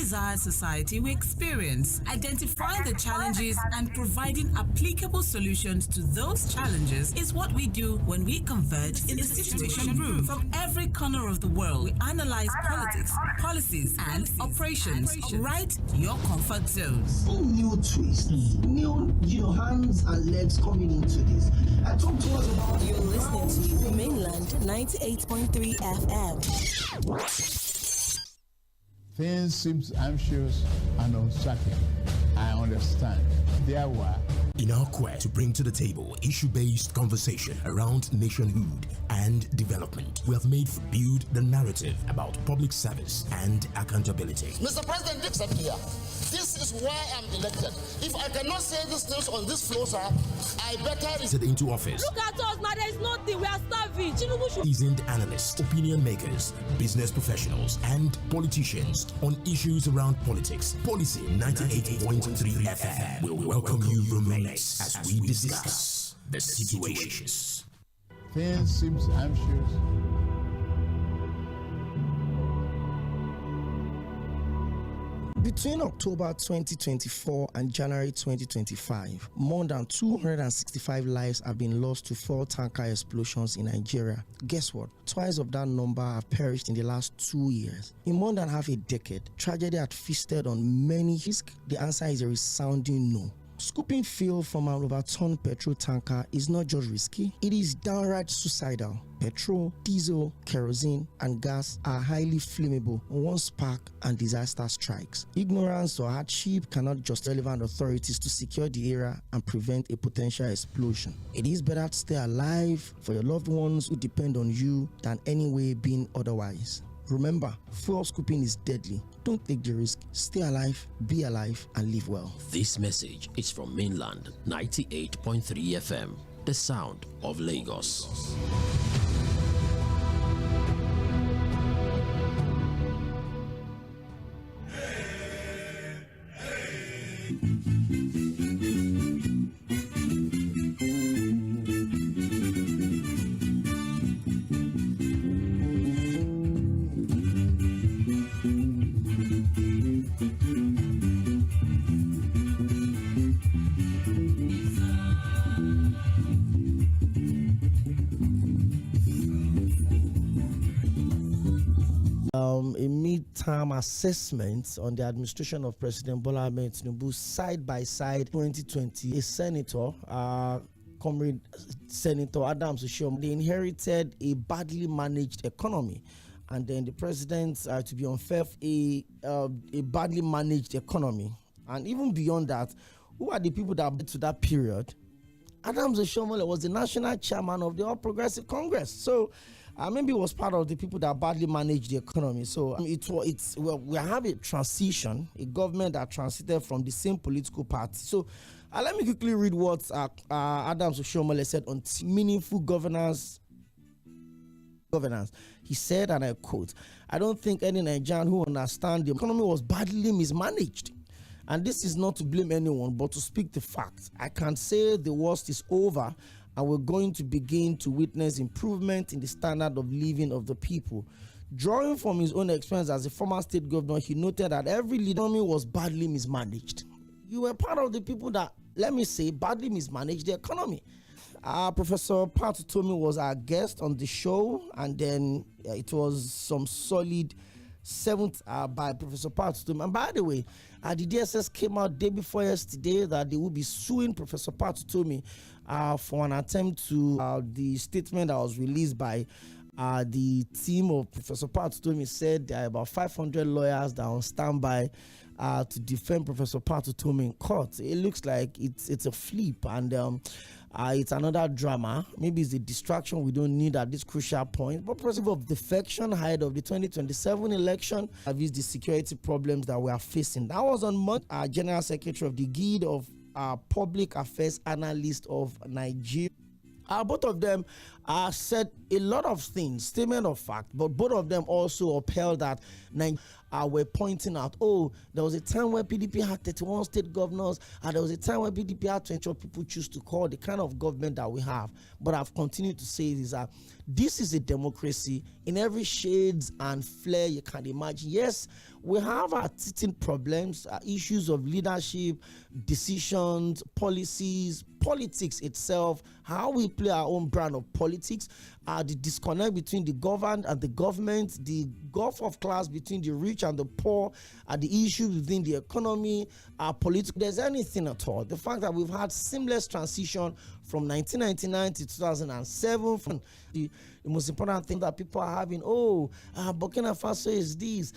desired society we experience, identifying the challenges and providing applicable solutions to those challenges is what we do when we converge in the Situation Room. From every corner of the world, we analyze politics, policies, and operations right to your comfort zones. New twists, new hands and legs coming into this. Talk to us about. You're listening to Mainland 98.3 FM. Things seem anxious and uncertain. I understand. Therefore, in our quest to bring to the table issue-based conversation around nationhood and development, we have made build the narrative about public service and accountability. Mr. President, accept here. This is why I'm elected. If I cannot say these things on this floor, sir, I better sit into office. Look at us, man. There is nothing. We are starving. Seasoned analysts, opinion makers, business professionals, and politicians on issues around politics. Policy 98.3 FM will welcome you roommates as we discuss the situations. Things seem anxious. Between October 2024 and January 2025, more than 265 lives have been lost to fuel tanker explosions in Nigeria. Guess what? Twice of that number have perished in the last 2 years. In more than half a decade, tragedy had feasted on many risks. The answer is a resounding no. Scooping fuel from an overturned petrol tanker is not just risky, it is downright suicidal. Petrol, diesel, kerosene, and gas are highly flammable on one spark and disaster strikes. Ignorance or hardship cannot just relevant authorities to secure the area and prevent a potential explosion. It is better to stay alive for your loved ones who depend on you than any way being otherwise. Remember, fuel scooping is deadly. Don't take the risk. Stay alive, be alive, and live well. This message is from Mainland 98.3 FM, the sound of Lagos. A mid-term assessment on the administration of President Bola Ahmed Tinubu side by side 2020. A senator, Comrade Senator Adams Oshiomhole, they inherited a badly managed economy, and then the president, to be unfair, a badly managed economy. And even beyond that, who are the people that led to that period? Adams Oshiomhole was the national chairman of the All Progressive Congress, so maybe it was part of the people that badly managed the economy. So we have a transition, a government that transited from the same political party. So let me quickly read what Adams Oshiomhole said on meaningful governance. He said, and I quote, "I don't think any Nigerian who understands the economy was badly mismanaged. And this is not to blame anyone, but to speak the facts. I can say the worst is over and we're going to begin to witness improvement in the standard of living of the people." Drawing from his own experience as a former state governor, he noted that every economy was badly mismanaged. You were part of the people that, let me say, badly mismanaged the economy. Professor Pat Utomi was our guest on the show, and then it was some solid seventh by Professor Pat Utomi. And by the way, the DSS came out day before yesterday that they will be suing Professor Pat Utomi for an attempt to the statement that was released by the team of Professor Pat Utomi said there are about 500 lawyers that are on standby to defend Professor Pat Utomi in court. It looks like it's a flip, and it's another drama. Maybe it's a distraction we don't need at this crucial point. But perspective of defection ahead of the 2027 election, is the security problems that we are facing. That was on Monday. General Secretary of the Guild of Public Affairs Analysts of Nigeria. Both of them said a lot of things, statement of fact, but both of them also upheld that were pointing out, oh, there was a time when PDP had 31 state governors, and there was a time when PDP had 20 people choose to call the kind of government that we have. But I've continued to say is that this is a democracy in every shades and flair you can imagine. Yes, we have our teething problems, issues of leadership, decisions, policies, politics itself, how we play our own brand of politics, the disconnect between the governed and the government, the gulf of class between the rich and the poor, the issues within the economy, politics. There's anything at all. The fact that we've had seamless transition from 1999 to 2007, from the most important thing that people are having, Burkina Faso is this,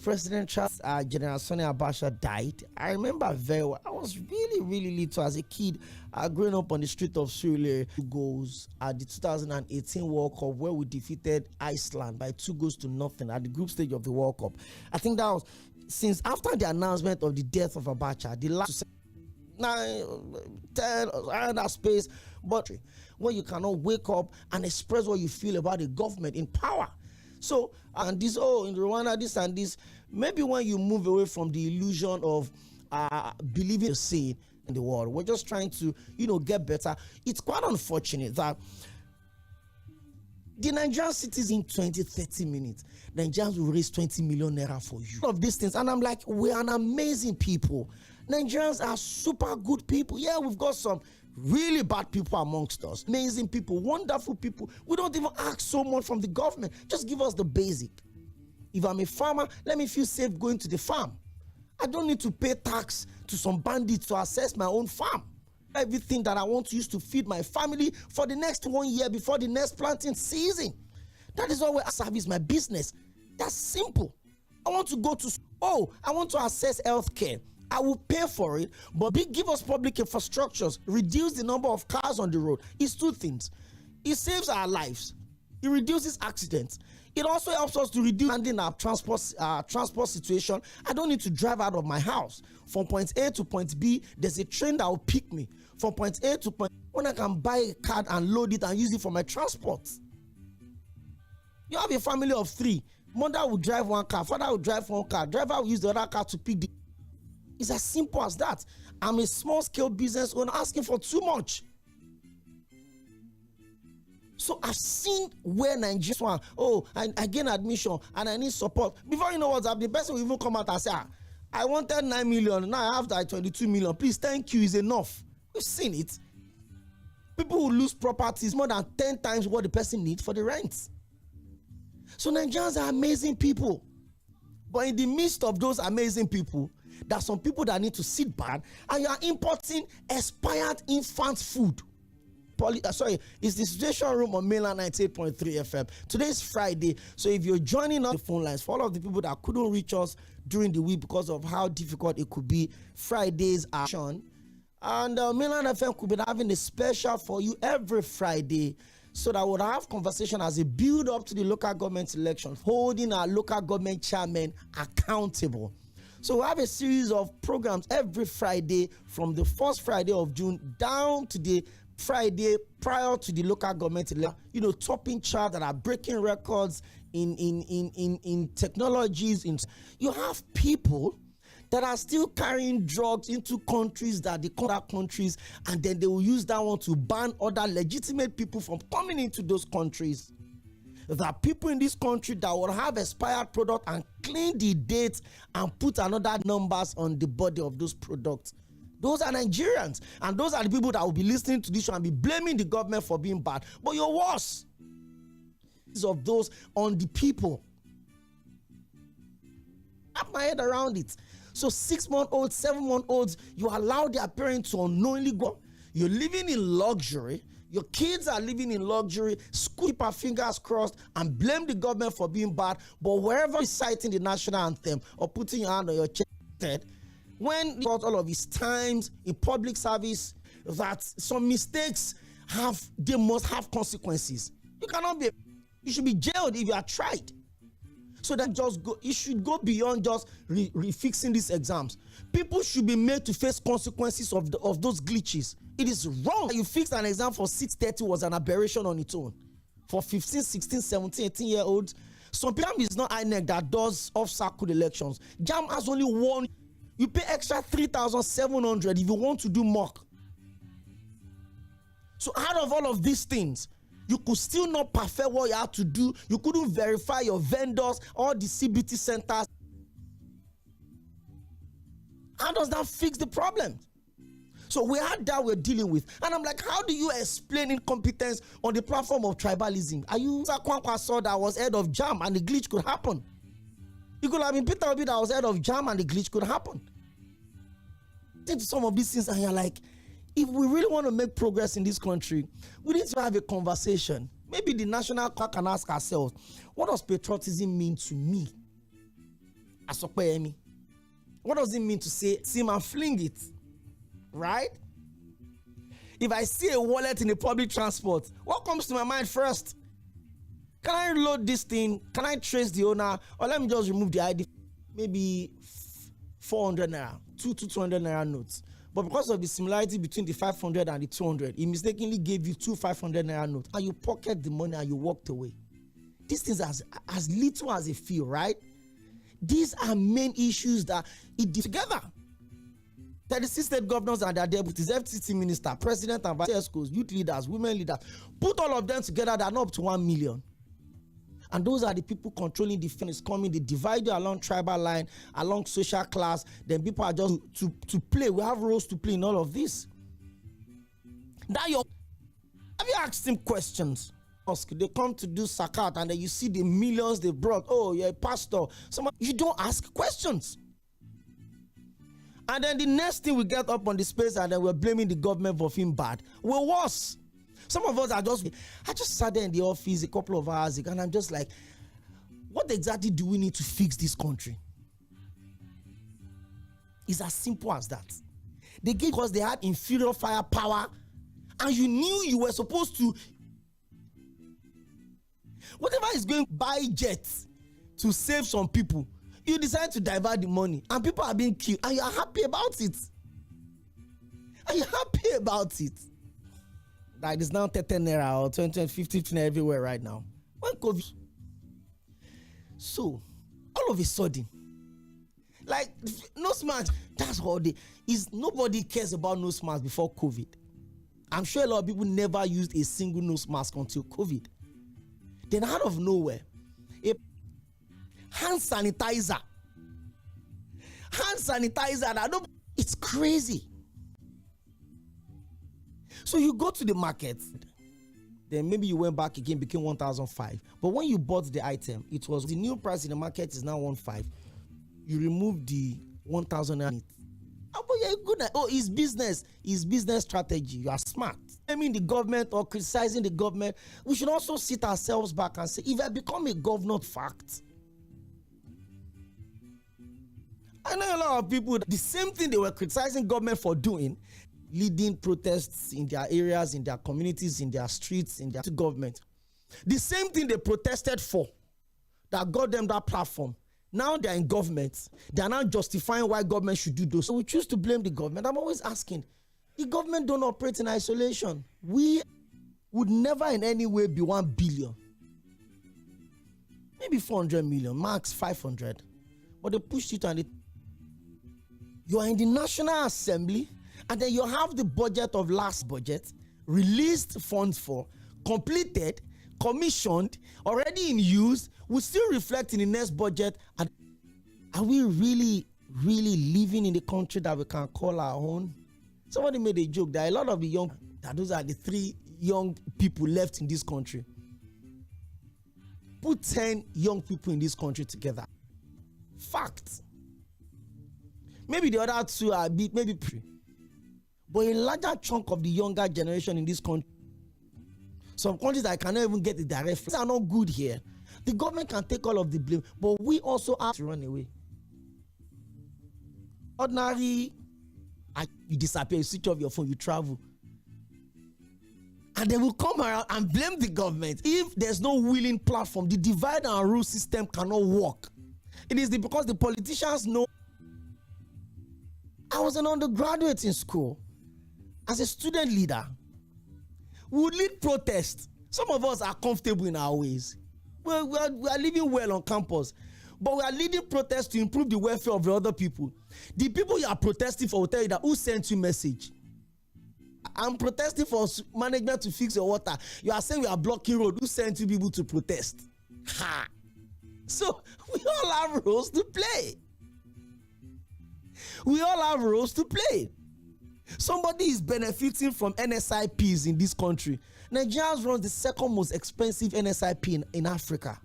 President Charles General Sani Abacha died. I remember very well. I was really little as a kid, growing up on the street of Sierra goals at the 2018 World Cup, where we defeated Iceland by 2-0 at the group stage of the World Cup. I think that was since after the announcement of the death of Abacha, the last 9, 10 around that space, but when you cannot wake up and express what you feel about the government in power. So, and this, in Rwanda, this and this, maybe when you move away from the illusion of believing the same in the world, we're just trying to, get better. It's quite unfortunate that the Nigerian cities in 20-30 minutes, Nigerians will raise 20 million naira for you. All of these things, and I'm like, we're an amazing people. Nigerians are super good people. Yeah, we've got some really bad people amongst us. Amazing people, wonderful people. We don't even ask so much from the government. Just give us the basic. If I'm a farmer, let me feel safe going to the farm. I don't need to pay tax to some bandits to access my own farm. Everything that I want to use to feed my family for the next 1 year before the next planting season. That is why I service my business. That's simple. I want to go to, I want to access healthcare. I will pay for it, but give us public infrastructures, reduce the number of cars on the road. It's two things. It saves our lives. It reduces accidents. It also helps us to reduce our transport situation. I don't need to drive out of my house. From point A to point B, there's a train that will pick me. From point A to point B, when I can buy a card and load it and use it for my transport. You have a family of 3. Mother will drive one car, father will drive one car, driver will use the other car to pick the... It's as simple as that. I'm a small-scale business owner asking for too much. So I've seen where Nigerians I gain admission and I need support. Before you know what's happening, the person will even come out and say, I wanted 9 million, now I have that 22 million. Please, thank you, is enough. We've seen it. People who lose properties more than 10 times what the person needs for the rent. So Nigerians are amazing people. But in the midst of those amazing people, there are some people that need to sit back, and you are importing expired infant food. It's the Situation Room on mainland 98.3 FM. Today is Friday, so if you're joining us, the phone lines for all of the people that couldn't reach us during the week because of how difficult it could be, Fridays are on. And mainland FM could be having a special for you every Friday, so that we'll have conversation as a build up to the local government election, holding our local government chairman accountable. So we have a series of programs every Friday from the first Friday of June down to the Friday prior to the local government election. Topping charts that are breaking records in technologies. You have people that are still carrying drugs into countries that they call other countries, and then they will use that one to ban other legitimate people from coming into those countries. There are people in this country that will have expired product and clean the dates and put another numbers on the body of those products. Those are Nigerians, and those are the people that will be listening to this show and be blaming the government for being bad. But you're worse of those on the people. Wrap my head around it. So 6-month-olds, 7-month-olds, you allow their parents to unknowingly go. You're living in luxury. Your kids are living in luxury. Keep our fingers crossed and blame the government for being bad. But wherever reciting the national anthem or putting your hand on your chest, when he got all of his times in public service, that some mistakes they must have consequences. You should be jailed if you are tried. So that it should go beyond just refixing these exams. People should be made to face consequences of those glitches. It is wrong. You fixed an exam for 630 was an aberration on its own. For 15, 16, 17, 18-year-olds, Some JAMB is not INEC that does off-cycle elections. JAMB has only one. You pay extra 3,700 if you want to do mock. So out of all of these things, you could still not perfect what you had to do. You couldn't verify your vendors, all the CBT centers. How does that fix the problem? So we had that we're dealing with. And I'm like, how do you explain incompetence on the platform of tribalism? Are you Kwankwa saw that was head of JAMB and the glitch could happen? It could have been Peter Obi that was head of JAMB and the glitch could happen. Think to some of these things and you're like, if we really want to make progress in this country, we need to have a conversation. Maybe the national court can ask ourselves, what does patriotism mean to me? As Okoyemi? What does it mean to say, sim and fling it? Right? If I see a wallet in a public transport, what comes to my mind first? Can I load this thing? Can I trace the owner? Or let me just remove the ID? Maybe 400 naira, 200 naira notes. But because of the similarity between the 500 and the 200, he mistakenly gave you 2 500 naira notes and you pocket the money and you walked away. These things as little as they feel, right? These are main issues that it together. 36 state governors and their deputies, FCT minister, president and vice schools, youth leaders, women leaders, put all of them together, they're not up to 1 million. And those are the people controlling the fence coming. They divide you along tribal line, along social class. Then people are just to play. We have roles to play in all of this. Have you asked him questions? They come to do sakat and then you see the millions they brought. Oh, you're a pastor. You don't ask questions. And then the next thing we get up on the space and then we're blaming the government for being bad. We're worse. Some of us I just sat there in the office a couple of hours ago and I'm just like, what exactly do we need to fix this country? It's as simple as that. They gave because they had inferior firepower and you knew you were supposed to, whatever is going to buy jets to save some people, you decide to divert the money and people are being killed and you're happy about it. Are you happy about it? Like it's now 10 naira or 20, 50 naira everywhere right now. When COVID. So, all of a sudden, like nose mask, that's all they is. Nobody cares about nose mask before COVID. I'm sure a lot of people never used a single nose mask until COVID. Then out of nowhere, a hand sanitizer. It's crazy. So you go to the market, then maybe you went back again, became 1,005. But when you bought the item, it was the new price in the market is now 1,500. You remove the 1,000. Oh, but you're good. Oh, it's business strategy. You are smart. I mean, the government or criticizing the government, we should also sit ourselves back and say, if I become a governor, fact. I know a lot of people, the same thing they were criticizing government for doing, leading protests in their areas, in their communities, in their streets, in their government. The same thing they protested for that got them that platform. Now they're in government. They're now justifying why government should do those. So we choose to blame the government. I'm always asking, the government don't operate in isolation. We would never in any way be 1 billion. Maybe 400 million, max 500. But they pushed it and you are in the National Assembly, and then you have the budget of last budget, released funds for, completed, commissioned, already in use, will still reflect in the next budget. And are we really living in the country that we can call our own? Somebody made a joke. There are a lot of the young, that those are the 3 young people left in this country. Put 10 young people in this country together. Fact. Maybe the other 2 are maybe pre. But a larger chunk of the younger generation in this country, some countries that cannot even get the direct flights are not good here. The government can take all of the blame, but we also have to run away. Ordinary, you disappear, you switch off your phone, you travel. And they will come around and blame the government. If there's no willing platform, the divide and rule system cannot work. It is because the politicians know. I was an undergraduate in school. As a student leader, we would lead protests. Some of us are comfortable in our ways. We are living well on campus, but we are leading protests to improve the welfare of the other people. The people you are protesting for will tell you that who sent you message. I'm protesting for management to fix your water. You are saying we are blocking road. Who sent you people to protest? Ha! So we all have roles to play. We all have roles to play. Somebody is benefiting from NSIPs in this country. Nigerians run the second most expensive NSIP in Africa.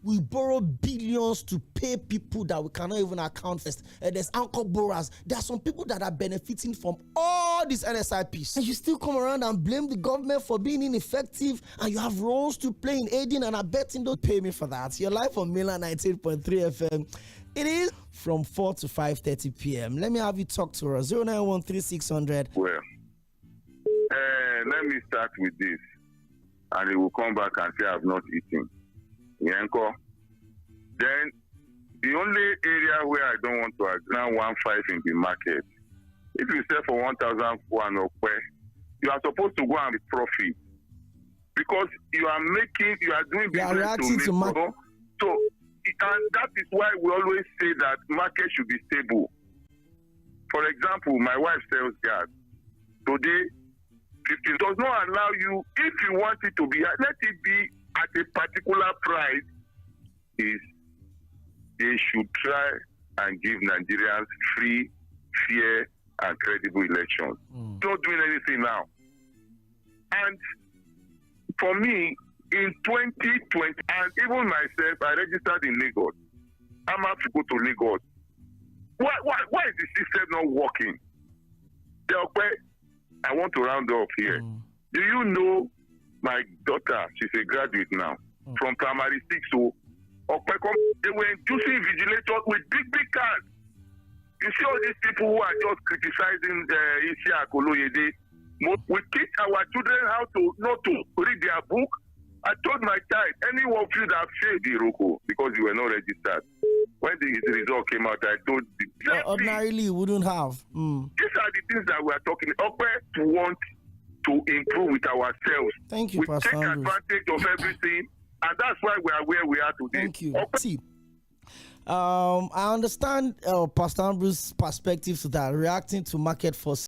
We borrow billions to pay people that we cannot even account for. There's anchor borrowers. There are some people that are benefiting from all these NSIPs. And you still come around and blame the government for being ineffective, and you have roles to play in aiding and abetting. Don't pay me for that. You're live on Mainland 98.3 FM. It is from 4 to 5:30 p.m. Let me have you talk to us. 0913-600. Well, let me start with this, and he will come back and say I've not eaten. Yanko. Then the only area where I don't want to agree 1.5 in the market. If you sell for 1,000 you are supposed to go and make profit because you are doing business to make money. So, and that is why we always say that market should be stable. For example, my wife sells gas. Today, it does not allow you, if you want it to be, let it be at a particular price. They should try and give Nigerians free, fair, and credible elections. Not doing anything now. And for me, in 2020, and even myself, I registered in Lagos. I'm have to go to Lagos. Why is the system not working? I want to round up here. Do you know my daughter? She's a graduate now from primary 6. So they were inducing vigilators with big cars. You see all these people who are just criticizing Isi. We teach our children how to not to read their book. I told my child, any of you that failed the Roko because you were not registered. When the result came out, I told the ordinarily you wouldn't have. These are the things that we are talking about. To want to improve with ourselves. Thank you, we Pastor take Andrews. advantage of everything, and that's why we are where we are today. Thank you. See, I understand Pastor Andrews' perspective to that, reacting to market forces.